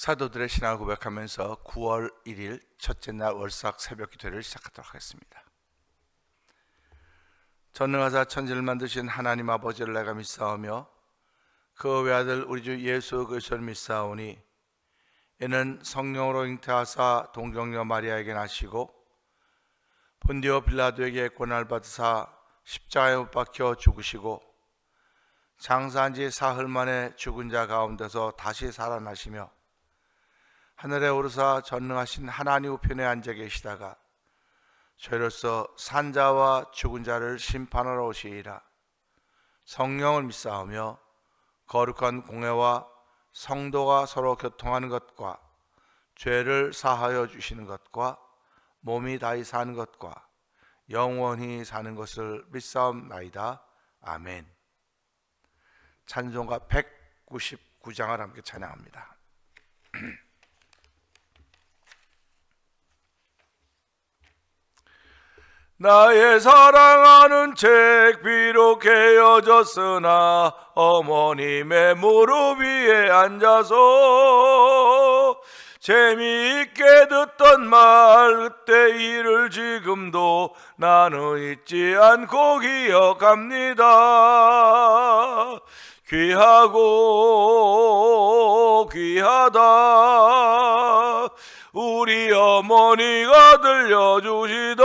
사도들의 신앙을 고백하면서 9월 1일 첫째 날 월삭 새벽 기도를 시작하도록 하겠습니다. 전능하사 천지를 만드신 하나님 아버지를 내가 믿사오며 그 외아들 우리 주 예수 그리스도를 믿사오니 이는 성령으로 잉태하사 동정녀 마리아에게 나시고 본디오 빌라도에게 고난을 받으사 십자가에 못 박혀 죽으시고 장사한 지 사흘 만에 죽은 자 가운데서 다시 살아나시며 하늘에 오르사 전능하신 하나님 우편에 앉아 계시다가 저희로서 산자와 죽은 자를 심판하러 오시리라. 성령을 믿사오며 거룩한 공회와 성도가 서로 교통하는 것과 죄를 사하여 주시는 것과 몸이 다시 사는 것과 영원히 사는 것을 믿사옵나이다. 아멘. 찬송가 199장을 함께 찬양합니다. 나의 사랑하는 책 비록 헤어졌으나 어머님의 무릎 위에 앉아서 재미있게 듣던 말 그때 일을 지금도 나는 잊지 않고 기억합니다. 귀하고 귀하다 우리 어머니가 들려주시던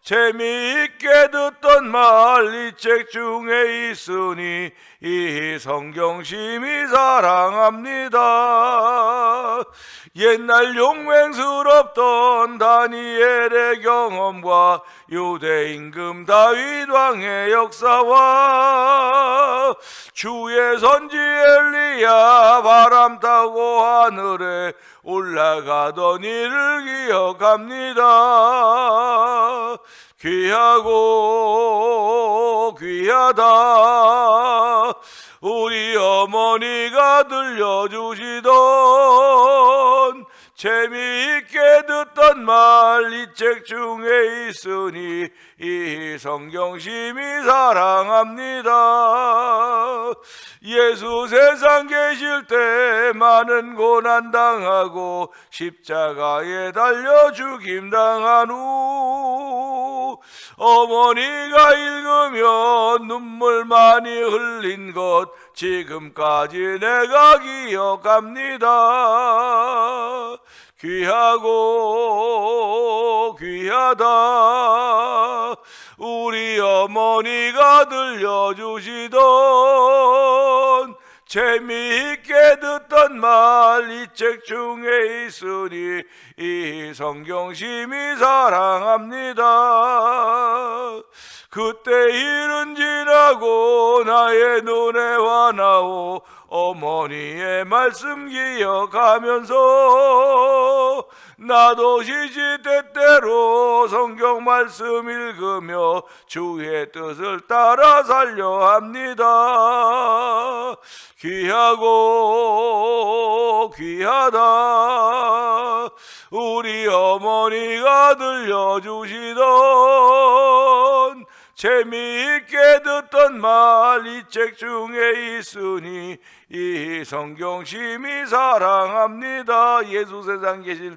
재미있게 듣던 말 이 책 중에 있으니 이 성경 심히 사랑합니다. 옛날 용맹스럽던 다니엘의 경험과 유대 임금 다윗 왕의 역사와 주의 선지 엘리야 바람 타고 하늘에 올라가던 일을 기억합니다. 귀하고 귀하다 우리 어머니가 들려주시던 재미있게 듣던 말 이 책 중에 있으니 이 성경 심히 사랑합니다. 예수 세상 계실 때 많은 고난 당하고 십자가에 달려 죽임 당한 후 어머니가 읽으며 눈물 많이 흘린 것 지금까지 내가 기억합니다. 귀하고 귀하다 우리 어머니가 들려주시던 재미있게 듣던 말 이 책 중에 있으니 이 성경 심히 사랑합니다. 그때 일은 지나고 나의 눈에 환하오 어머니의 말씀 기억하면서 나도 시시때때로 성경 말씀 읽으며 주의 뜻을 따라 살려 합니다. 귀하고 귀하다 우리 어머니가 들려주시던 재미있게 듣던 말 이 책 중에 있으니 이 성경 심히 사랑합니다. 예수 세상 계실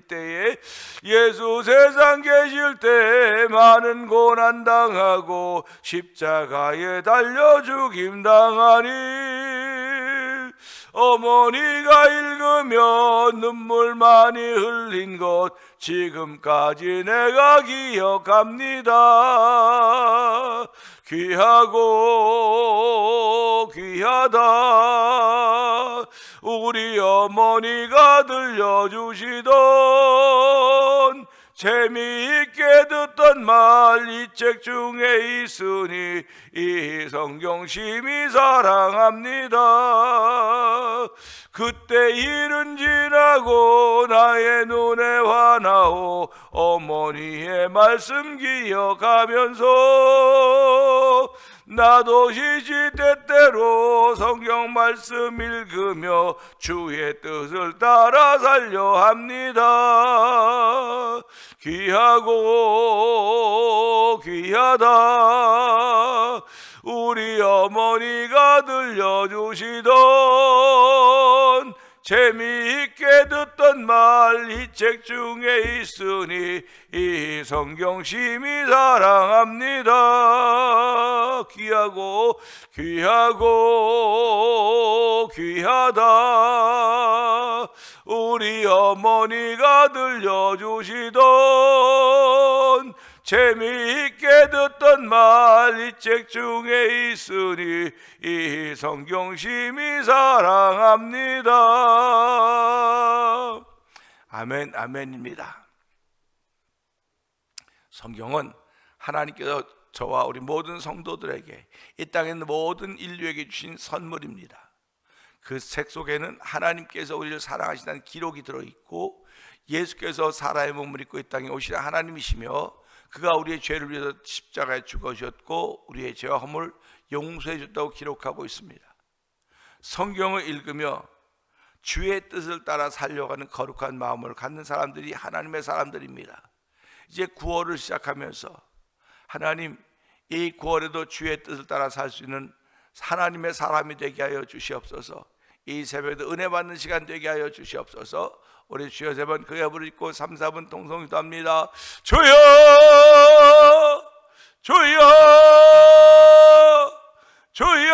때에 많은 고난 당하고 십자가에 달려 죽임 당하니 어머니가 읽으며 눈물 많이 흘린 것 지금까지 내가 기억합니다. 귀하고 귀하다 우리 어머니가 들려주시던 재미있게 듣던 말 이 책 중에 있으니 이 성경 심히 사랑합니다. 그때 일은 지나고 나의 눈에 환하오 어머니의 말씀 기억하면서 나도 시시때때로 성경 말씀 읽으며 주의 뜻을 따라 살려 합니다. 귀하고 귀하다 우리 어머니가 들려주시던 재미있게 듣던 말 이 책 중에 있으니 이 성경 심히 사랑합니다. 귀하고 귀하고 귀하다. 우리 어머니가 들려주시던 재미있게 듣던 말 이 책 중에 있으니 이 성경 심히 사랑합니다. 아멘, 아멘입니다. 성경은 하나님께서 저와 우리 모든 성도들에게, 이 땅에 있는 모든 인류에게 주신 선물입니다. 그 책 속에는 하나님께서 우리를 사랑하신다는 기록이 들어있고, 예수께서 사람의 몸을 입고 이 땅에 오신 하나님이시며, 그가 우리의 죄를 위해서 십자가에 죽으셨고 우리의 죄와 허물을 용서해 줬다고 기록하고 있습니다. 성경을 읽으며 주의 뜻을 따라 살려가는 거룩한 마음을 갖는 사람들이 하나님의 사람들입니다. 이제 구월을 시작하면서 하나님, 이 구월에도 주의 뜻을 따라 살 수 있는 하나님의 사람이 되게 하여 주시옵소서. 이 새벽에도 은혜 받는 시간 되게 하여 주시옵소서. 우리 주여 세 번 크게 부르짖고 3, 4분 통성기도 합니다. 주여 주여 주여.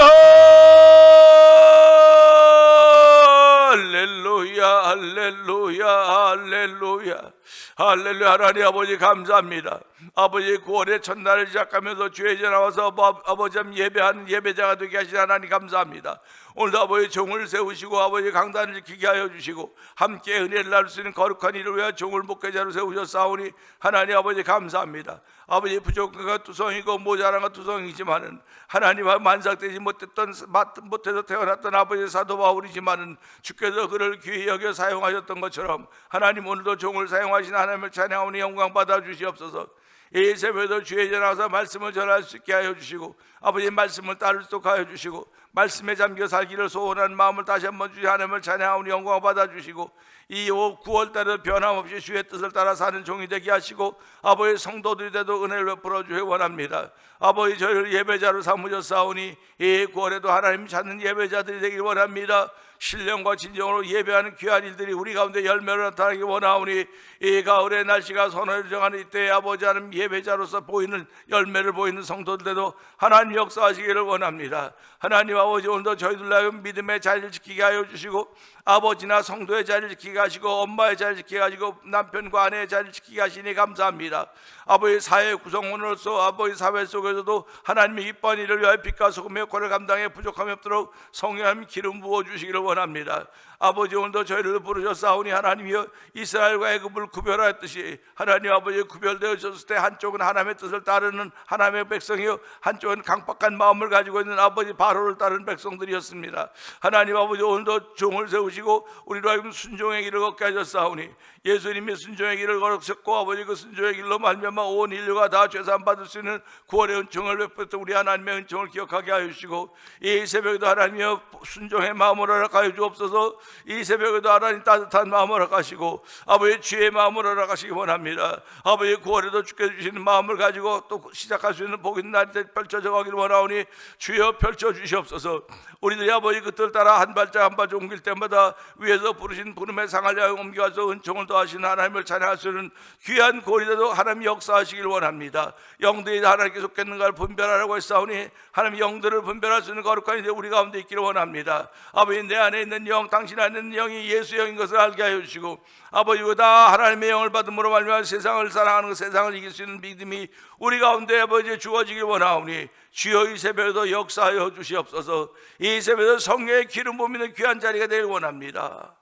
할렐루야 할렐루야 할렐루야 할렐루야. 하나님 아버지 감사합니다. 아버지 9월의 첫날을 시작하면서 주의 제 나와서 아버지 예배하는 예배자가 되게 하신 하나님 감사합니다. 오늘도 아버지 종을 세우시고 아버지 강단을 지키게 하여 주시고 함께 은혜를 나눌 수 있는 거룩한 일을 위하여 종을 목회자로 세우셨사오니 하나님 아버지 감사합니다. 아버지 부족한 것 투성이고 모자란 것 투성이지만은 하나님과 만삭되지 못해서 태어났던 아버지 사도 바울이지만은 주께서 그를 귀히 여겨 사용하셨던 것처럼 하나님 오늘도 종을 사용하신 하나님을 찬양하오니 영광 받아 주시옵소서. 이 새벽에도 주의 전에 나와서 말씀을 전할 수 있게 하여 주시고 아버지 말씀을 따를 수 있게 하여 주시고 말씀에 잠겨 살기를 소원하는 마음을 다시 한번 주의 하나님을 찬양하오니 영광 받아 주시고 이 9월달에 변함없이 주의 뜻을 따라 사는 종이 되게 하시고 아버지 성도들이 돼도 은혜를 베풀어 주시기 원합니다. 아버지 저희를 예배자로 삼으셨사오니 이 9월에도 하나님 찾는 예배자들이 되길 원합니다. 신령과 진정으로 예배하는 귀한 일들이 우리 가운데 열매를 나타나기 원하오니 이 가을의 날씨가 선호를 정하는 이때에 아버지 하나님 예배자로서 보이는 열매를 보이는 성도들에도 하나님 역사하시기를 원합니다. 하나님 아버지 오늘도 저희들 나름 믿음의 자리를 지키게 하여 주시고 아버지나 성도의 자리를 지키게 하시고 엄마의 자리를 지키게 하시고 남편과 아내의 자리를 지키게 하시니 감사합니다. 아버지 사회 구성원으로서 아버지 사회 속에서도 하나님의 이뻐한 일을 위하여 빛과 소금의 역할을 감당해 부족함이 없도록 성령님 기름 부어 주시기를 원합니다. 아버지 오늘도 저희를 부르셨사오니 하나님이여 이스라엘과 애굽을 구별하였듯이 하나님 아버지 구별되어졌을 때 한쪽은 하나님의 뜻을 따르는 하나님의 백성이요 한쪽은 강박한 마음을 가지고 있는 아버지 바로를 따르는 백성들이었습니다. 하나님 아버지 오늘도 종을 세우시고 우리로 하여금 순종의 길을 걷게 하셨사오니 예수님이 순종의 길을 걸으셨고 아버지 그 순종의 길로 말미암아 온 인류가 다 죄사함 받을 수 있는 구원의 은총을 베풀었던 우리 하나님의 은총을 기억하게 하여 주시고 이 새벽에도 하나님이여 순종의 마음으로 허락하여 주옵소서. 이 새벽에도 하나님 따뜻한 마음을 허락하시고 아버지 주의 마음을 허락하시기 원합니다. 아버지 9월에도 주께서 주시는 마음을 가지고 또 시작할 수 있는 복인 날이 펼쳐져 가기를 원하오니 주여 펼쳐 주시옵소서. 우리들이 아버지 그 뜻을 따라 한 발짝 한 발짝 옮길 때마다 위에서 부르신 부름의 상을 향해 옮겨서 은총을 더하시는 하나님을 찬양할 수 있는 귀한 고리라도 하나님 역사하시길 원합니다. 영들이 하나님께 속했는가를 분별하라고 했사오니 하나님 영들을 분별할 수 있는 거룩한 일이 우리 가운데 있기를 원합니다. 아버지 내 안에 있는 영 당신 안에 있는 영이 예수 영인 것을 알게 하여 주시고 아버지 다 하나님의 영을 받음으로 말미암아 세상을 사랑하는 그 세상을 이길 수 있는 믿음이 우리 가운데 아버지 주어지길 원하오니 주여 이 새벽에도 역사하여 주시옵소서. 이 새벽에도 성령의 기름 부으는 귀한 자리가 되길 원합니다.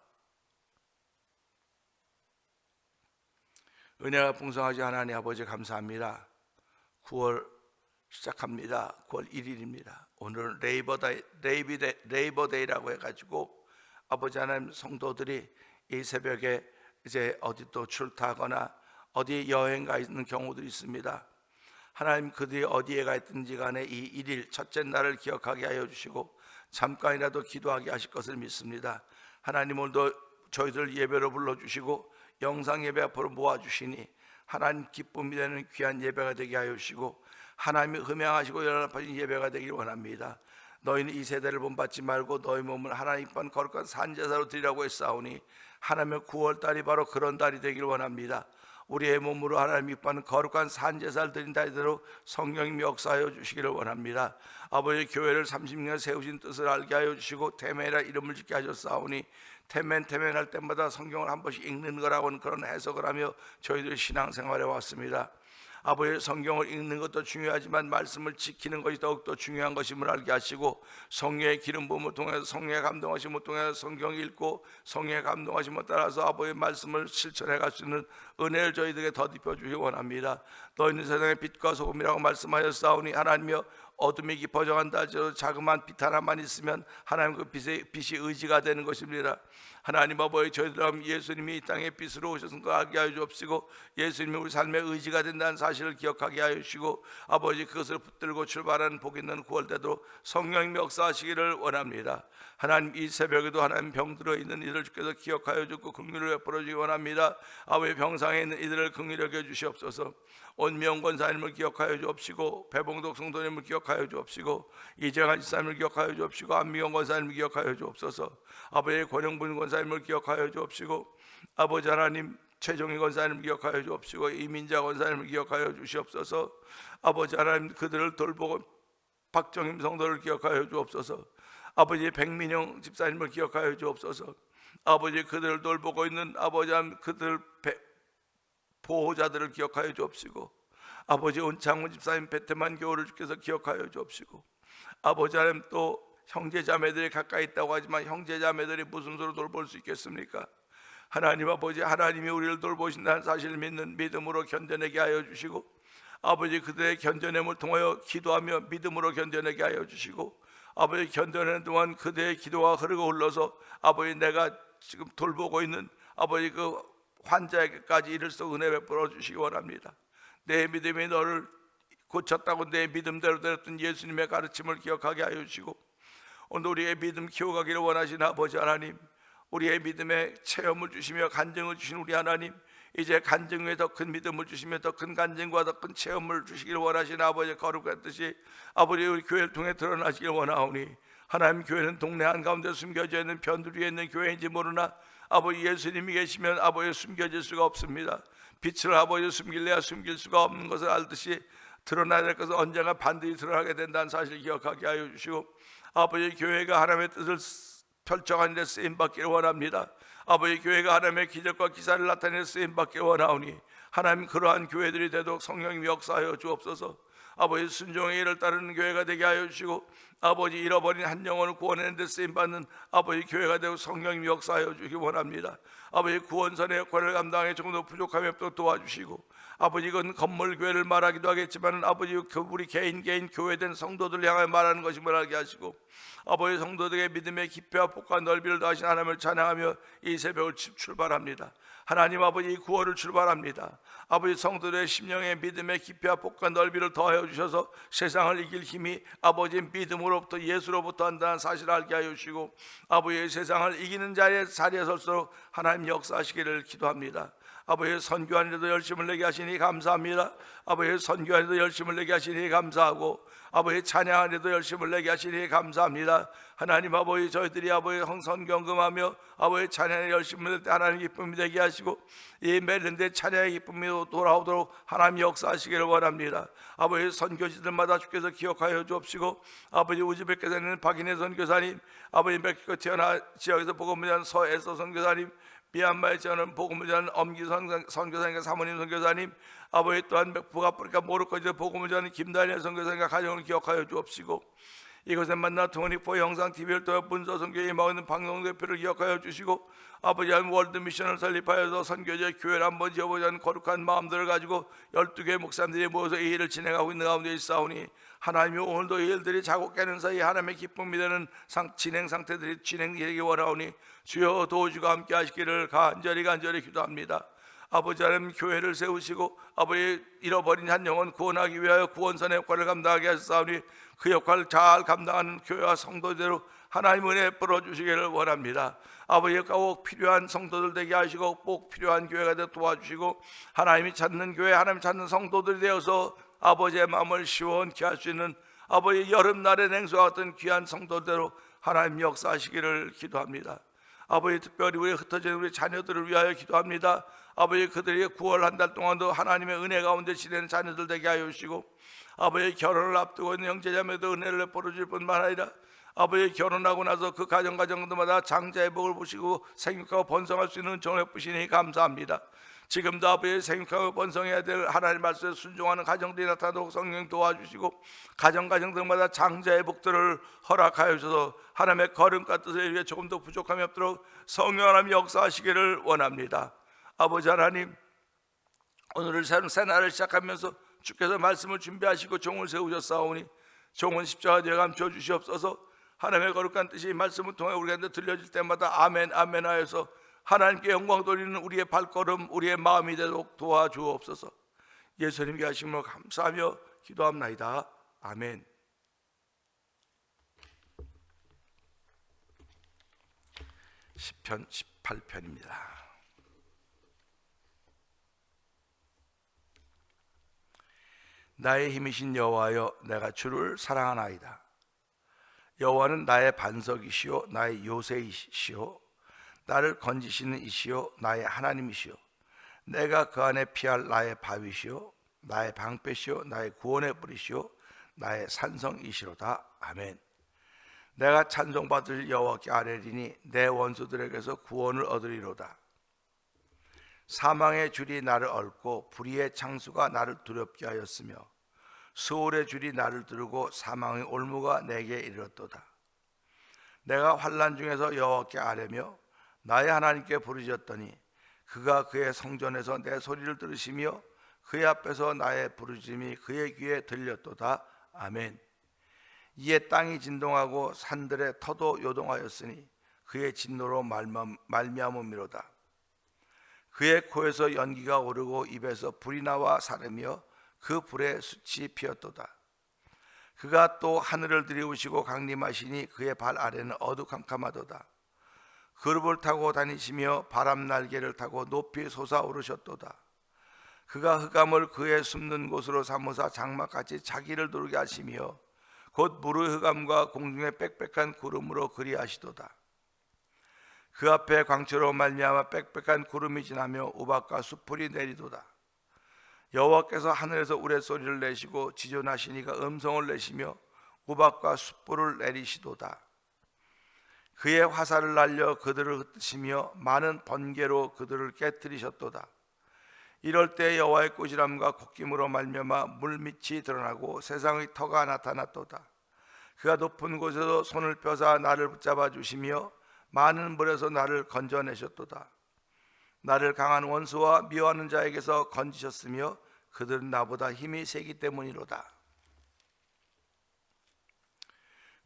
은혜가 풍성하지 하나님 아버지 감사합니다. 9월 시작합니다. 9월 1일입니다. 오늘은 레이버데이라고 해가지고 아버지 하나님 성도들이 이 새벽에 이제 어디 또 출타하거나 어디 여행 가 있는 경우들이 있습니다. 하나님 그들이 어디에 가 있든지 간에 이 1일 첫째 날을 기억하게 하여 주시고 잠깐이라도 기도하게 하실 것을 믿습니다. 하나님 오늘도 저희들 예배로 불러주시고 영상 예배 앞으로 모아주시니 하나님 기쁨이 되는 귀한 예배가 되게 하여 주시고 하나님이 흠양하시고 연합하신 예배가 되길 원합니다. 너희는 이 세대를 본받지 말고 너희 몸을 하나님 번 거룩한 산제사로 드리라고 했사오니 하나님의 9월달이 바로 그런 달이 되길 원합니다. 우리의 몸으로 하나님 기뻐하는 거룩한 산제사를 드린 달대로 성령님이 역사하여 주시기를 원합니다. 아버지 교회를 30년 세우신 뜻을 알게 하여 주시고 테멘이라 이름을 짓게 하셨사오니 테멘 할 때마다 성경을 한 번씩 읽는 거라고는 그런 해석을 하며 저희들이 신앙생활에 왔습니다. 아버지 성경을 읽는 것도 중요하지만 말씀을 지키는 것이 더욱더 중요한 것임을 알게 하시고 성령의 기름 부음을 통해서 성령의 감동하심을 통해서 성경 읽고 성령의 감동하심을 따라서 아버지의 말씀을 실천해 갈 수 있는 은혜를 저희들에게 덧입혀 주시기 원합니다. 너희는 세상의 빛과 소금이라고 말씀하셨사오니 하나님이여 어둠이 깊어져 간다 할지라도 자그마한 빛 하나만 있으면 하나님 그 빛이 의지가 되는 것입니다. 하나님 아버지 저희들 예수님이 이 땅에 빛으로 오셔서 그 알게 하여 주옵시고 예수님이 우리 삶의 의지가 된다는 사실을 기억하게 하여 주시고 아버지 그것을 붙들고 출발하는 복 있는 9월때도 성령님 역사하시기를 원합니다. 하나님 이 새벽에도 하나님 병들어 있는 이들 주께서 기억하여 주고 긍휼을 베풀어 주기 원합니다. 아버지 병상에 있는 이들을 긍휼히 여겨 주시옵소서. 온미영 권사님을 기억하여 주옵시고 배봉덕 성도님을 기억하여 주옵시고 이재관 지사님을 기억하여 주옵시고 안미영 권사님을 기억하여 주옵소서. 아버지 권영분 권사님을 기억하여 주옵시고 아버지 하나님 최종희 권사님을 기억하여 주옵시고 이민자 권사님을 기억하여 주시옵소서. 아버지 하나님 그들을 돌보고 박정임 성도를 기억하여 주옵소서. 아버지 백민영 집사님을 기억하여 주옵소서. 아버지 그들을 돌보고 있는 아버지 하나님 그들 보호자들을 기억하여 주옵시고 아버지 온창훈 집사님 베테만 교우를 주께서 기억하여 주옵시고 아버지 하나님 또 형제자매들이 가까이 있다고 하지만 형제자매들이 무슨 수로 돌볼 수 있겠습니까? 하나님 아버지 하나님이 우리를 돌보신다는 사실을 믿는 믿음으로 견뎌내게 하여 주시고 아버지 그들의 견뎌냄을 통하여 기도하며 믿음으로 견뎌내게 하여 주시고 아버지 견뎌내는 동안 그들의 기도가 흐르고 흘러서 아버지 내가 지금 돌보고 있는 아버지 그 환자에게까지 이를 수 은혜 베풀어 주시기 원합니다. 내 믿음이 너를 고쳤다고 내 믿음대로 드렸던 예수님의 가르침을 기억하게 하여 주시고 오늘 우리의 믿음 키워가기를 원하시는 아버지 하나님 우리의 믿음에 체험을 주시며 간증을 주신 우리 하나님 이제 간증 외에 더 큰 믿음을 주시며 더 큰 간증과 더 큰 체험을 주시기를 원하시는 아버지의 거룩한 뜻이 아버지 우리 교회를 통해 드러나시길 원하오니 하나님 교회는 동네 한가운데 숨겨져 있는 변두리 위에 있는 교회인지 모르나 아버지 예수님이 계시면 아버지 숨겨질 수가 없습니다. 빛을 아버지 숨길래야 숨길 수가 없는 것을 알듯이 드러나야 될 것은 언젠가 반드시 드러나게 된다는 사실을 기억하게 하여 주시고 아버지 교회가 하나님의 뜻을 펼쳐가는 데 쓰임받기를 원합니다. 아버지 교회가 하나님의 기적과 기사를 나타내는 쓰임받기를 원하오니 하나님 그러한 교회들이 되도록 성령님 역사하여 주옵소서. 아버지 순종의 일을 따르는 교회가 되게 하여 주시고 아버지 잃어버린 한 영혼을 구원하는 데 쓰임받는 아버지 교회가 되고 성령님 역사하여 주시기 원합니다. 아버지 구원선의 역할을 감당하기 조금도 부족함이 없도록 도와주시고 아버지 이건 건물 교회를 말하기도 하겠지만 아버지 우리 개인 교회된 성도들 향하여 말하는 것임을 알게 하시고 아버지 성도들에게 믿음의 깊이와 폭과 넓이를 더하신 하나님을 찬양하며 이 새벽을 출발합니다. 하나님 아버지 이 구원을 출발합니다. 아버지 성도들의 심령의 믿음의 깊이와 폭과 넓이를 더하여 주셔서 세상을 이길 힘이 아버지 믿음으로부터 예수로부터 한다는 사실을 알게 하여 주시고 아버지 세상을 이기는 자리에 설수록 하나님 역사하시기를 기도합니다. 아버지 선교하는데도 열심을 내게 하시니 감사합니다. 아버지 선교하는데도 열심을 내게 하시니 감사하고 아버지 찬양하는데도 열심을 내게 하시니 감사합니다. 하나님 아버지 저희들이 아버지 성선경금하며 아버지 찬양의 열심을 낼 때 하나님 기쁨이 되게 하시고 이 매일인데 찬양의 기쁨이 돌아오도록 하나님 역사하시기를 원합니다. 아버지 선교지들마다 주께서 기억하여 주옵시고 아버지 우즈베키스탄에 있는 박인혜 선교사님 아버지 멕시코 티아나 지역에서 복음을 전하는 서에서 선교사님 미얀마에 저는 복음을 전하는 엄기 선교사님과 사모님 선교사님 아버지 또한 북아프리카 모로코에서 복음을 전하는 김다니엘 선교사님과 가정을 기억하여 주옵시고 이곳에 만나 통원익포 영상TV를 통해 문서 선교에 임하고 있는 방송 대표를 기억하여 주시고 아버지 하나님 월드 미션을 설립하여서 선교제 교회를 한번 지어보자는 거룩한 마음들을 가지고 12개의 목사님들이 모여서 이 일을 진행하고 있는 가운데 있사오니 하나님이 오늘도 이 일들이 자고 깨는 사이 하나님의 기쁨이 되는 진행 상태들이 진행되기 원하오니 주여 도우주가 함께 하시기를 간절히 기도합니다. 아버지 하나님 교회를 세우시고 아버지 잃어버린 한 영혼 구원하기 위하여 구원선의 역할을 감당하게 하셨사오니 그 역할을 잘 감당하는 교회와 성도대로 하나님 은혜 풀어주시기를 원합니다. 아버지가 꼭 필요한 성도들 되게 하시고 꼭 필요한 교회가 되어 도와주시고 하나님이 찾는 교회 하나님 찾는 성도들이 되어서 아버지의 마음을 시원케 할 수 있는 아버지, 여름날의 냉수와 같은 귀한 성도대로 하나님 역사하시기를 기도합니다. 아버지, 특별히 우리 흩어진 우리 자녀들을 위하여 기도합니다. 아버지, 그들이 9월 한 달 동안도 하나님의 은혜 가운데 지내는 자녀들 되게 하여 주시고, 아버지, 결혼을 앞두고 있는 형제자매도 은혜를 베풀어 줄 뿐만 아니라 아버지, 결혼하고 나서 그 가정마다 장자의 복을 보시고 생육하고 번성할 수 있는 종을 베푸시니 감사합니다. 지금도 아버지, 생육하고 번성해야 될 하나님 말씀에 순종하는 가정들이 나타나도록 성령 도와주시고, 가정마다 장자의 복들을 허락하여 주셔서 하나님의 거룩한 뜻을 위해 조금 더 부족함이 없도록 성령 하나님 역사하시기를 원합니다. 아버지 하나님, 오늘을 새로운 새날을 시작하면서 주께서 말씀을 준비하시고 종을 세우셨사오니 종은 십자가 되어 감춰 주시옵소서. 하나님의 거룩한 뜻이 말씀을 통해 우리한테 들려질 때마다 아멘 아멘 하여서 하나님께 영광 돌리는 우리의 발걸음, 우리의 마음이 되도록 도와주옵소서. 예수님께 하심으로 감사하며 기도합나이다. 아멘. 시편 18편입니다. 나의 힘이신 여호와여, 내가 주를 사랑하나이다. 여호와는 나의 반석이시요 나의 요새이시요 나를 건지시는 이시요 나의 하나님이시요 내가 그 안에 피할 나의 바위시요 나의 방패시요 나의 구원의 뿌리시요 나의 산성이시로다. 아멘. 내가 찬송받을 여호와께 아뢰리니 내 원수들에게서 구원을 얻으리로다. 사망의 줄이 나를 얽고 불의의 창수가 나를 두렵게 하였으며 수월의 줄이 나를 두르고 사망의 올무가 내게 이르렀도다. 내가 환난 중에서 여호와께 아뢰며 나의 하나님께 부르짖었더니 그가 그의 성전에서 내 소리를 들으시며 그의 앞에서 나의 부르짖음이 그의 귀에 들렸도다. 아멘. 이에 땅이 진동하고 산들의 터도 요동하였으니 그의 진노로 말미암음이로다. 그의 코에서 연기가 오르고 입에서 불이 나와 사르며 그 불에 숯이 피었도다. 그가 또 하늘을 들이우시고 강림하시니 그의 발 아래는 어두캄캄하도다. 그룹을 타고 다니시며 바람 날개를 타고 높이 솟아오르셨도다. 그가 흑암을 그의 숨는 곳으로 삼으사 장막같이 자기를 두르게 하시며 곧 물의 흑암과 공중의 빽빽한 구름으로 그리하시도다. 그 앞에 광채로 말미암아 빽빽한 구름이 지나며 우박과 숯불이 내리도다. 여호와께서 하늘에서 우레소리를 내시고 지존하시니가 음성을 내시며 우박과 숯불을 내리시도다. 그의 화살을 날려 그들을 흩으시며 많은 번개로 그들을 깨뜨리셨도다. 이럴 때 여호와의 꾸지람과 콧김으로 말미암아 물밑이 드러나고 세상의 터가 나타났도다. 그가 높은 곳에서 손을 펴사 나를 붙잡아 주시며 많은 물에서 나를 건져내셨도다. 나를 강한 원수와 미워하는 자에게서 건지셨으며 그들은 나보다 힘이 세기 때문이로다.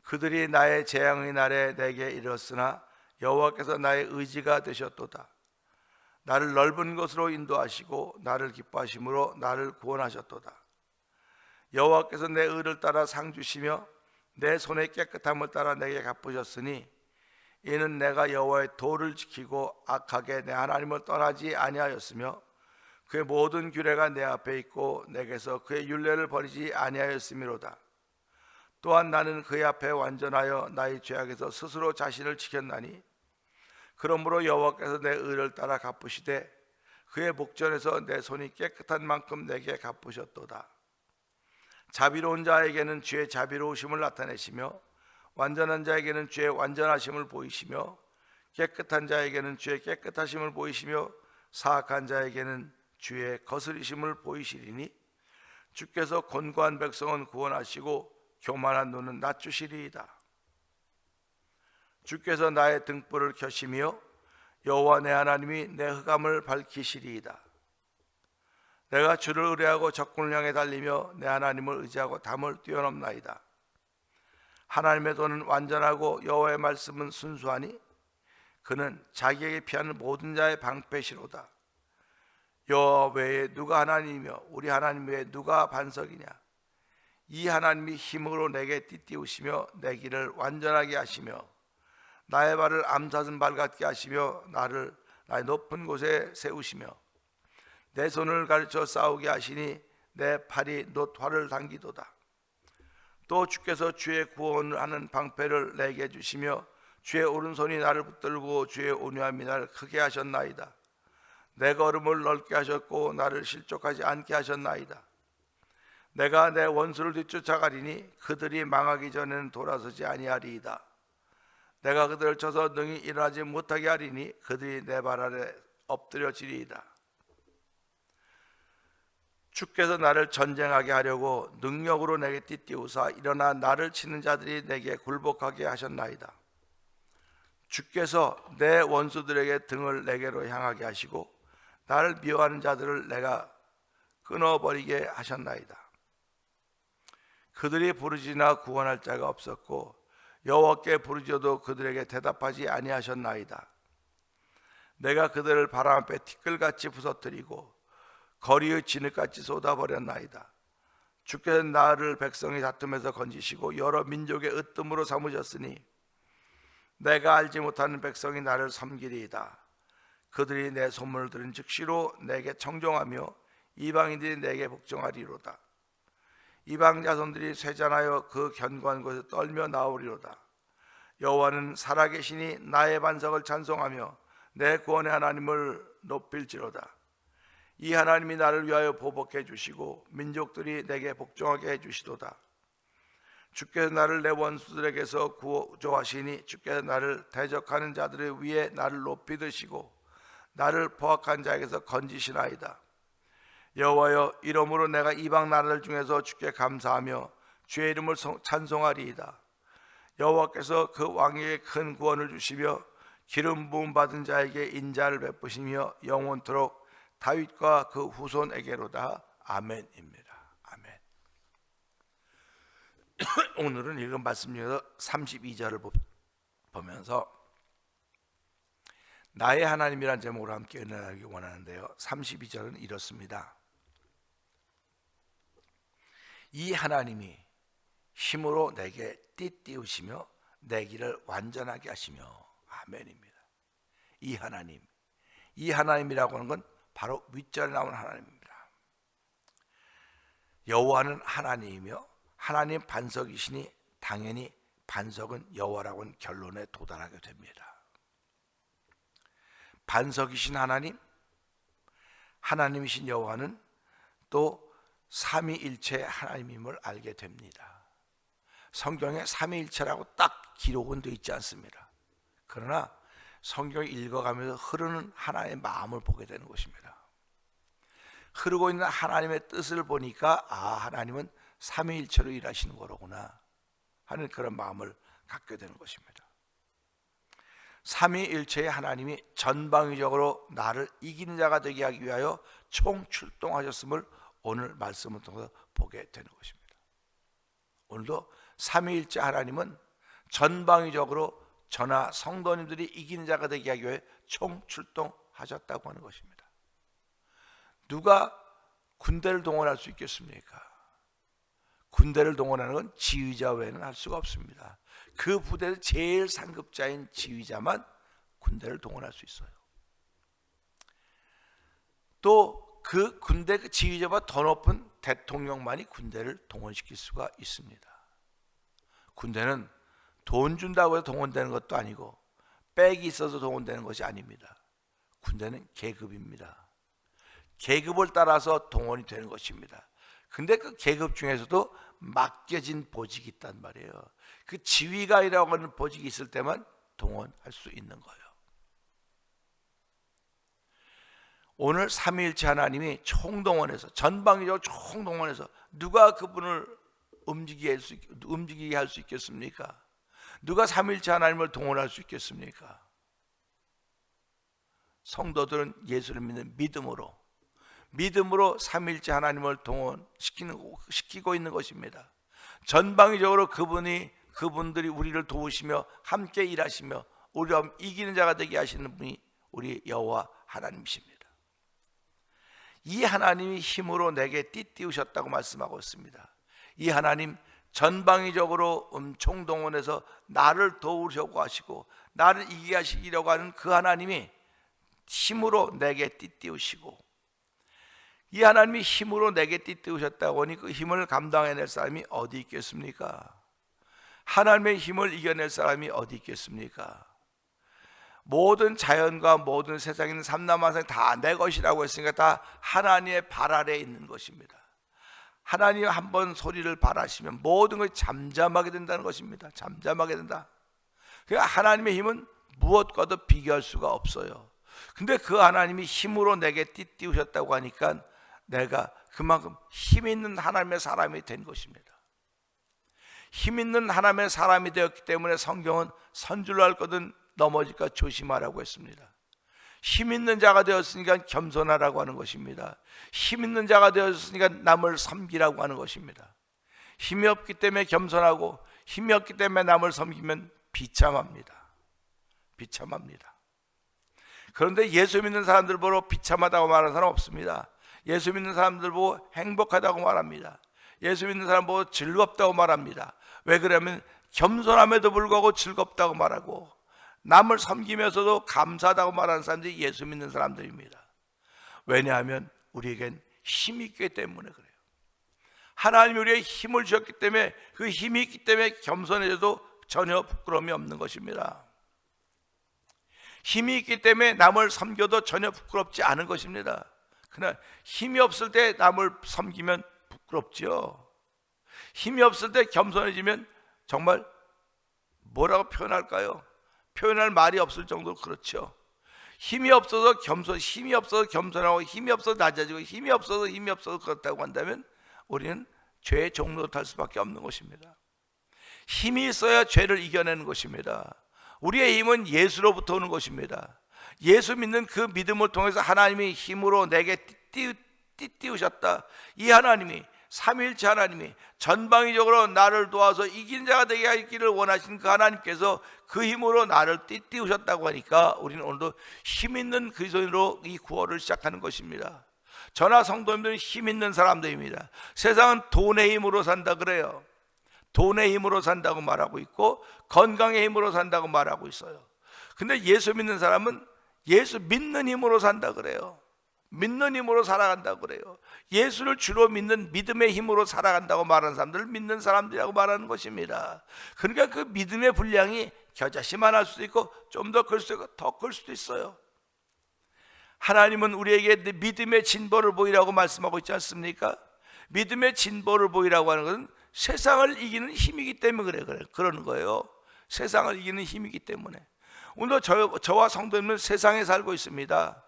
그들이 나의 재앙의 날에 내게 이르렀으나 여호와께서 나의 의지가 되셨도다. 나를 넓은 곳으로 인도하시고 나를 기뻐하심으로 나를 구원하셨도다. 여호와께서 내 의를 따라 상 주시며 내 손의 깨끗함을 따라 내게 갚으셨으니 이는 내가 여호와의 도를 지키고 악하게 내 하나님을 떠나지 아니하였으며 그의 모든 규례가 내 앞에 있고 내게서 그의 율례를 버리지 아니하였음이로다. 또한 나는 그의 앞에 완전하여 나의 죄악에서 스스로 자신을 지켰나니 그러므로 여호와께서 내 의를 따라 갚으시되 그의 목전에서 내 손이 깨끗한 만큼 내게 갚으셨도다. 자비로운 자에게는 주의 자비로우심을 나타내시며 완전한 자에게는 주의 완전하심을 보이시며 깨끗한 자에게는 주의 깨끗하심을 보이시며 사악한 자에게는 주의 거스리심을 보이시리니 주께서 곤고한 백성은 구원하시고 교만한 눈은 낮추시리이다. 주께서 나의 등불을 켜시며 여호와 내 하나님이 내 흑암을 밝히시리이다. 내가 주를 의뢰하고 적군을 향해 달리며 내 하나님을 의지하고 담을 뛰어넘나이다. 하나님의 도는 완전하고 여호와의 말씀은 순수하니 그는 자기에게 피하는 모든 자의 방패시로다. 여호와 외에 누가 하나님이며 우리 하나님 외에 누가 반석이냐. 이 하나님이 힘으로 내게 띠띠우시며 내 길을 완전하게 하시며 나의 발을 암사슴 발 같게 하시며 나를 나의 높은 곳에 세우시며 내 손을 가르쳐 싸우게 하시니 내 팔이 놋 활을 당기도다. 또 주께서 주의 구원하는 방패를 내게 주시며 주의 오른손이 나를 붙들고 주의 온유함이 나를 크게 하셨나이다. 내 걸음을 넓게 하셨고 나를 실족하지 않게 하셨나이다. 내가 내 원수를 뒤쫓아가리니 그들이 망하기 전에는 돌아서지 아니하리이다. 내가 그들을 쳐서 능히 일어나지 못하게 하리니 그들이 내 발 아래 엎드려지리이다. 주께서 나를 전쟁하게 하려고 능력으로 내게 띠띠우사 일어나 나를 치는 자들이 내게 굴복하게 하셨나이다. 주께서 내 원수들에게 등을 내게로 향하게 하시고 나를 미워하는 자들을 내가 끊어버리게 하셨나이다. 그들이 부르짖으나 구원할 자가 없었고 여호와께 부르짖어도 그들에게 대답하지 아니하셨나이다. 내가 그들을 바람 앞에 티끌같이 부서뜨리고 거리의 진흙같이 쏟아버렸나이다. 주께서 나를 백성의 다툼에서 건지시고 여러 민족의 으뜸으로 삼으셨으니 내가 알지 못하는 백성이 나를 섬기리이다. 그들이 내 소문을 들은 즉시로 내게 청종하며 이방인들이 내게 복종하리로다. 이방 자손들이 쇠잔하여 그 견고한 곳에 떨며 나오리로다. 여호와는 살아계시니 나의 반석을 찬송하며 내 구원의 하나님을 높일지로다. 이 하나님이 나를 위하여 보복해 주시고 민족들이 내게 복종하게 해 주시도다. 주께서 나를 내 원수들에게서 구조하시니 주께서 나를 대적하는 자들의 위에 나를 높이 드시고 나를 포악한 자에게서 건지시나이다. 여호와여, 이러므로 내가 이방 나라들 중에서 주께 감사하며 주의 이름을 찬송하리이다. 여호와께서 그 왕에게 큰 구원을 주시며 기름 부음 받은 자에게 인자를 베푸시며 영원토록 다윗과 그 후손에게로다. 아멘입니다. 아멘. 오늘은 읽은 말씀 중에서 32절을 보면서 나의 하나님이란 제목으로 함께 은혜하기 원하는데요, 32절은 이렇습니다. 이 하나님이 힘으로 내게 띠띠우시며 내 길을 완전하게 하시며. 아멘입니다. 이 하나님, 이 하나님이라고 하는 건 바로 윗절에 나오는 하나님입니다. 여호와는 하나님이며 하나님 반석이시니 당연히 반석은 여호와라고 하는 결론에 도달하게 됩니다. 반석이신 하나님, 하나님이신 여호와는 또 삼위일체 하나님임을 알게 됩니다. 성경에 삼위일체라고 딱 기록은 되어 있지 않습니다. 그러나 성경을 읽어가면서 흐르는 하나님의 마음을 보게 되는 것입니다. 흐르고 있는 하나님의 뜻을 보니까 하나님은 삼위일체로 일하시는 거로구나 하는 그런 마음을 갖게 되는 것입니다. 삼위일체의 하나님이 전방위적으로 나를 이기는 자가 되게 하기 위하여 총출동하셨음을 오늘 말씀을 통해서 보게 되는 것입니다. 오늘도 삼위일체 하나님은 전방위적으로 저나 성도님들이 이기는 자가 되게 하기 위해 총출동하셨다고 하는 것입니다. 누가 군대를 동원할 수 있겠습니까? 군대를 동원하는 건 지휘자 외에는 할 수가 없습니다. 그 부대의 제일 상급자인 지휘자만 군대를 동원할 수 있어요. 또 그 군대 지휘자보다 더 높은 대통령만이 군대를 동원시킬 수가 있습니다. 군대는 돈 준다고 해서 동원되는 것도 아니고 백이 있어서 동원되는 것이 아닙니다. 군대는 계급입니다. 계급을 따라서 동원이 되는 것입니다. 근데 그 계급 중에서도 맡겨진 보직이 있단 말이에요. 그 지휘관이라고 하는 보직이 있을 때만 동원할 수 있는 거예요. 오늘 삼위일체 하나님이 총동원해서, 전방위적으로 총동원해서 누가 그분을 움직이게 할 수 있겠습니까? 누가 삼위일체 하나님을 동원할 수 있겠습니까? 성도들은 예수를 믿는 믿음으로 삼위일체 하나님을 동원시키고 있는 것입니다. 전방위적으로 그분들이 우리를 도우시며 함께 일하시며 우리가 이기는 자가 되게 하시는 분이 우리 여호와 하나님이십니다. 이 하나님이 힘으로 내게 띠띠우셨다고 말씀하고 있습니다. 이 하나님 전방위적으로 총동원해서 나를 도우려고 하시고 나를 이기게 하시려고 하는 그 하나님이 힘으로 내게 띠띠우시고 이 하나님이 힘으로 내게 띠띠우셨다고 하니 그 힘을 감당해낼 사람이 어디 있겠습니까? 하나님의 힘을 이겨낼 사람이 어디 있겠습니까? 모든 자연과 모든 세상에 있는 삼라만상 다 내 것이라고 했으니까 다 하나님의 발 아래에 있는 것입니다. 하나님 한번 소리를 발하시면 모든 것이 잠잠하게 된다는 것입니다. 잠잠하게 된다. 그러니까 하나님의 힘은 무엇과도 비교할 수가 없어요. 근데 그 하나님이 힘으로 내게 띠띠우셨다고 하니까 내가 그만큼 힘 있는 하나님의 사람이 된 것입니다. 힘 있는 하나님의 사람이 되었기 때문에 성경은 선줄로 할 것은 넘어질까 조심하라고 했습니다. 힘 있는 자가 되었으니까 겸손하라고 하는 것입니다. 힘 있는 자가 되었으니까 남을 섬기라고 하는 것입니다. 힘이 없기 때문에 겸손하고 힘이 없기 때문에 남을 섬기면 비참합니다. 비참합니다. 그런데 예수 믿는 사람들 보고 비참하다고 말하는 사람 없습니다. 예수 믿는 사람들 보고 행복하다고 말합니다. 예수 믿는 사람 보고 즐겁다고 말합니다. 왜 그러면 겸손함에도 불구하고 즐겁다고 말하고 남을 섬기면서도 감사하다고 말하는 사람들이 예수 믿는 사람들입니다. 왜냐하면 우리에겐 힘이 있기 때문에 그래요. 하나님이 우리에게 힘을 주셨기 때문에 그 힘이 있기 때문에 겸손해져도 전혀 부끄러움이 없는 것입니다. 힘이 있기 때문에 남을 섬겨도 전혀 부끄럽지 않은 것입니다. 그러나 힘이 없을 때 남을 섬기면 부끄럽죠. 힘이 없을 때 겸손해지면 정말 뭐라고 표현할까요? 표현할 말이 없을 정도로 그렇죠. 힘이 없어서 힘이 없어서 겸손하고 힘이 없어서 낮아지고 힘이 없어서 그렇다고 한다면 우리는 죄의 종로로 탈 수밖에 없는 것입니다. 힘이 있어야 죄를 이겨내는 것입니다. 우리의 힘은 예수로부터 오는 것입니다. 예수 믿는 그 믿음을 통해서 하나님이 힘으로 내게 띠띠우셨다. 이 하나님이 삼위일체 하나님이 전방위적으로 나를 도와서 이긴 자가 되게 하기를 원하신 그 하나님께서 그 힘으로 나를 띠띠우셨다고 하니까 우리는 오늘도 힘 있는 그리스도인으로 이 구원을 시작하는 것입니다. 저나 성도님들은 힘 있는 사람들입니다. 세상은 돈의 힘으로 산다 그래요. 돈의 힘으로 산다고 말하고 있고 건강의 힘으로 산다고 말하고 있어요. 근데 예수 믿는 사람은 예수 믿는 힘으로 산다 그래요. 믿는 힘으로 살아간다고 그래요. 예수를 주로 믿는 믿음의 힘으로 살아간다고 말하는 사람들을 믿는 사람들이라고 말하는 것입니다. 그러니까 그 믿음의 분량이 겨자씨만 할 수도 있고 좀 더 클 수도 있고 더 클 수도 있어요. 하나님은 우리에게 믿음의 진보를 보이라고 말씀하고 있지 않습니까? 믿음의 진보를 보이라고 하는 것은 세상을 이기는 힘이기 때문에 그러는 거예요. 세상을 이기는 힘이기 때문에. 오늘도 저와 성도님은 세상에 살고 있습니다.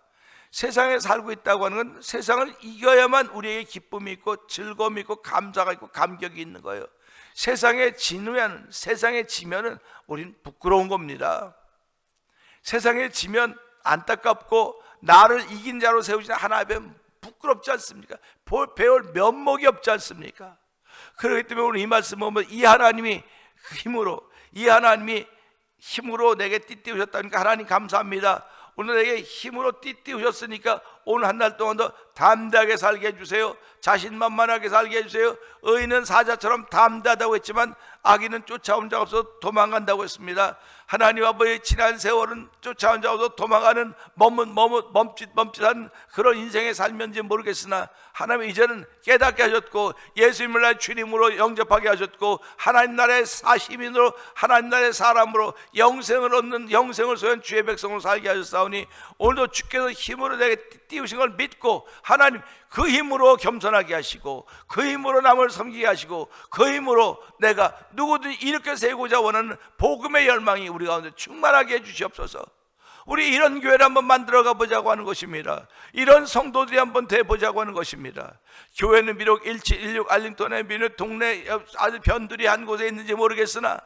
세상에 살고 있다고 하는 건 세상을 이겨야만 우리에게 기쁨이 있고 즐거움이 있고 감사가 있고 감격이 있는 거예요. 세상에 지면은 우린 부끄러운 겁니다. 세상에 지면 안타깝고 나를 이긴 자로 세우시는 하나님 부끄럽지 않습니까? 배울 면목이 없지 않습니까? 그렇기 때문에 오늘 이 말씀 보면 이 하나님이 힘으로 내게 띠띠우셨다니까 하나님 감사합니다. 오늘 내게 힘으로 띠띠우셨으니까 오늘 한 달 동안도 담대하게 살게 해주세요. 자신만만하게 살게 해주세요. 의인은 사자처럼 담대하다고 했지만 악인은 쫓아온 자가 없어서 도망간다고 했습니다. 하나님 아버지의 지난 세월은 쫓아온 자가 없어서 도망가는 멈칫한 그런 인생의 삶인지 모르겠으나 하나님 이제는 깨닫게 하셨고 예수님을 나의 주님으로 영접하게 하셨고 하나님 나라의 사시민으로 하나님 나라의 사람으로 영생을 소유한 주의 백성으로 살게 하셨사오니 오늘도 주께서 힘으로 내게 띄우신 걸 믿고 하나님 그 힘으로 겸손하게 하시고 그 힘으로 남을 섬기게 하시고 그 힘으로 내가 누구든지 이렇게 세우고자 원하는 복음의 열망이 우리 가운데 충만하게 해주시옵소서. 우리 이런 교회를 한번 만들어가 보자고 하는 것입니다. 이런 성도들이 한번 돼보자고 하는 것입니다. 교회는 비록 1716 알링턴의 비록 동네 아주 변두리 한 곳에 있는지 모르겠으나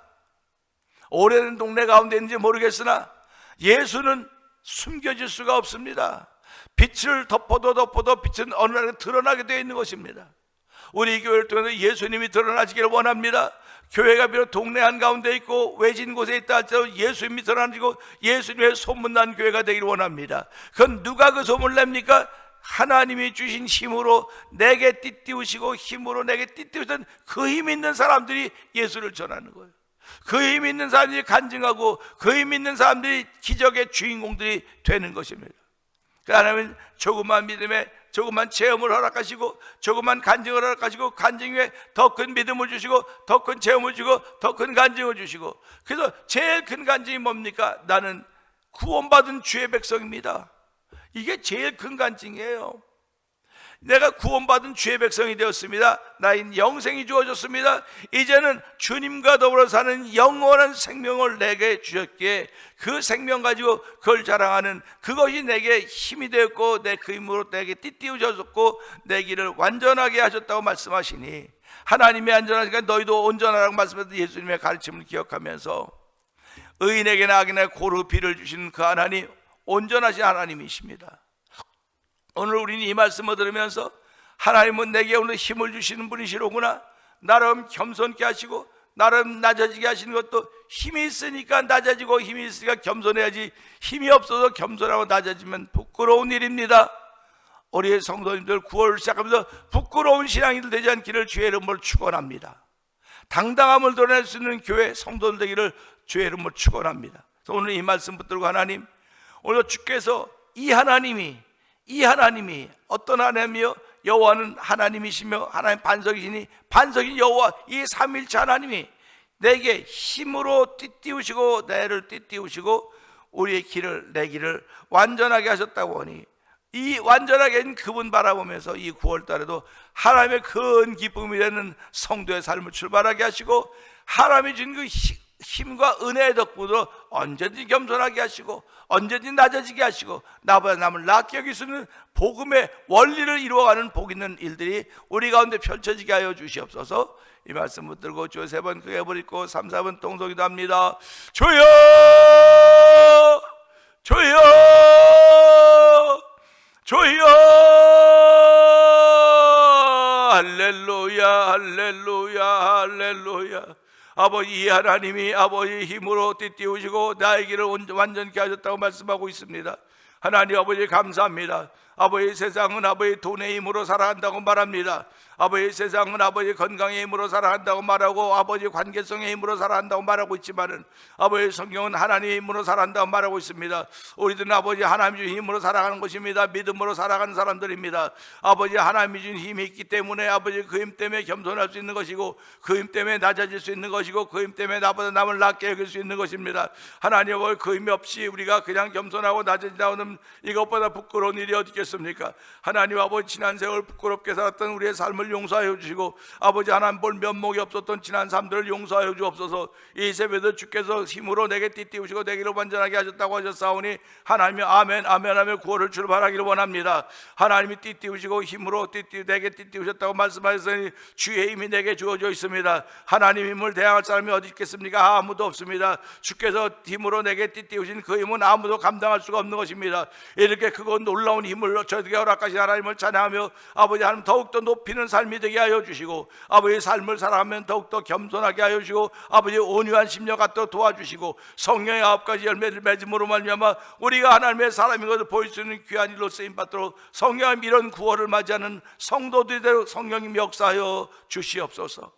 오래된 동네 가운데 있는지 모르겠으나 예수는 숨겨질 수가 없습니다. 빛을 덮어도 빛은 어느 날 드러나게 되어 있는 것입니다. 우리 교회를 통해서 예수님이 드러나시기를 원합니다. 교회가 비록 동네 한가운데 있고 외진 곳에 있다 할지라도 예수님이 드러나시고 예수님의 소문난 교회가 되기를 원합니다. 그건 누가 그 소문을 냅니까? 하나님이 주신 힘으로 내게 띠띠우시고 힘으로 내게 띠띠우신 그 힘 있는 사람들이 예수를 전하는 거예요. 그 힘 있는 사람들이 간증하고 그 힘 있는 사람들이 기적의 주인공들이 되는 것입니다. 하나님은 조그만 믿음에 조그만 체험을 허락하시고 조그만 간증을 허락하시고 간증 위에 더 큰 믿음을 주시고 더 큰 체험을 주고 더 큰 간증을 주시고, 그래서 제일 큰 간증이 뭡니까? 나는 구원받은 주의 백성입니다. 이게 제일 큰 간증이에요. 내가 구원받은 주의 백성이 되었습니다. 나인 영생이 주어졌습니다. 이제는 주님과 더불어 사는 영원한 생명을 내게 주셨기에 그 생명 가지고 그걸 자랑하는 그것이 내게 힘이 되었고 내 그 힘으로 내게 띠띠우셨고 내 길을 완전하게 하셨다고 말씀하시니, 하나님의 안전하니까 너희도 온전하라고 말씀하신 예수님의 가르침을 기억하면서 의인에게나 악인에게 고루 비를 주시는 그 하나님, 온전하신 하나님이십니다. 오늘 우리는 이 말씀을 들으면서 하나님은 내게 오늘 힘을 주시는 분이시로구나, 나름 겸손케 하시고 나름 낮아지게 하시는 것도 힘이 있으니까 낮아지고 힘이 있으니까 겸손해야지, 힘이 없어서 겸손하고 낮아지면 부끄러운 일입니다. 우리의 성도님들 9월 시작하면서 부끄러운 신앙인들 되지 않기를 주의 이름으로 축원합니다. 당당함을 드러낼 수 있는 교회 성도들 되기를 주의 이름으로 축원합니다. 그래서 오늘 이 말씀 붙들고 하나님, 오늘 주께서 이 하나님이 어떤 하나님이요? 여호와는 하나님이시며 하나님 반석이시니 반석인 여호와, 이 삼위일체 하나님이 내게 힘으로 띠띠우시고 내를 띠띠우시고 우리의 길을 내 길을 완전하게 하셨다고 하니, 이 완전하게 한 그분 바라보면서 이 9월달에도 하나님의 큰 기쁨이 되는 성도의 삶을 출발하게 하시고, 하나님이 준 그 힘과 은혜의 덕분으로 언제든지 겸손하게 하시고 언제든지 낮아지게 하시고 나보다 남을 낫게 여길 수 있는 복음의 원리를 이루어가는 복 있는 일들이 우리 가운데 펼쳐지게 하여 주시옵소서. 이 말씀 붙들고 주 3번 크게 부르고 3, 4번 통성기도 합니다. 주여 주여 주여, 할렐루야 할렐루야 할렐루야. 아버지, 이 하나님이 아버지의 힘으로 띠띠우시고 나의 길을 완전케 하셨다고 말씀하고 있습니다. 하나님 아버지 감사합니다. 아버지, 세상은 아버지 돈의 힘으로 살아간다고 말합니다. 아버지, 세상은 아버지 건강의 힘으로 살아간다고 말하고 아버지 관계성의 힘으로 살아간다고 말하고 있지만은 아버지 성경은 하나님의 힘으로 살아간다고 말하고 있습니다. 우리들은 아버지 하나님 준 힘으로 살아가는 것입니다. 믿음으로 살아가는 사람들입니다. 아버지, 하나님이 준 힘이 있기 때문에 아버지 그 힘 때문에 겸손할 수 있는 것이고 그 힘 때문에 낮아질 수 있는 것이고 그 힘 때문에 나보다 남을 낫게 여길 수 있는 것입니다. 하나님, 그 힘이 없이 우리가 그냥 겸손하고 낮아진다는 이것보다 부끄러운 일이 어디 있겠습니까? 하나님 아버지, 지난 세월 부끄럽게 살았던 우리의 삶을 용서하여 주시고 아버지, 하나님 볼 면목이 없었던 지난 삶들을 용서하여 주옵소서. 이 새벽에 주께서 힘으로 내게 띠띠우시고 내기를 완전하게 하셨다고 하셨사오니 하나님이 아멘 아멘 하며 구원을 출발하기를 원합니다. 하나님이 띠띠우시고 힘으로 내게 띠띠우셨다고 말씀하셨으니 주의 힘이 내게 주어져 있습니다. 하나님 힘을 대항할 사람이 어디 있겠습니까? 아무도 없습니다. 주께서 힘으로 내게 띠띠우신 그 힘은 아무도 감당할 수가 없는 것입니다. 이렇게 그거 놀라운 힘을 저에게 허락하신 하나님을 찬양하며 아버지, 하나님 더욱더 높이는 삶이 되게 하여 주시고 아버지, 삶을 살아가면 더욱더 겸손하게 하여 주시고 아버지, 온유한 심령 갖도록 도와주시고 성령의 9가지 열매를 맺음으로 말미암아 우리가 하나님의 사람인 것을 보일 수 있는 귀한 일로 쓰임받도록 성령의 이런 구원을 맞이하는 성도들이 되도록 성령님 역사하여 주시옵소서.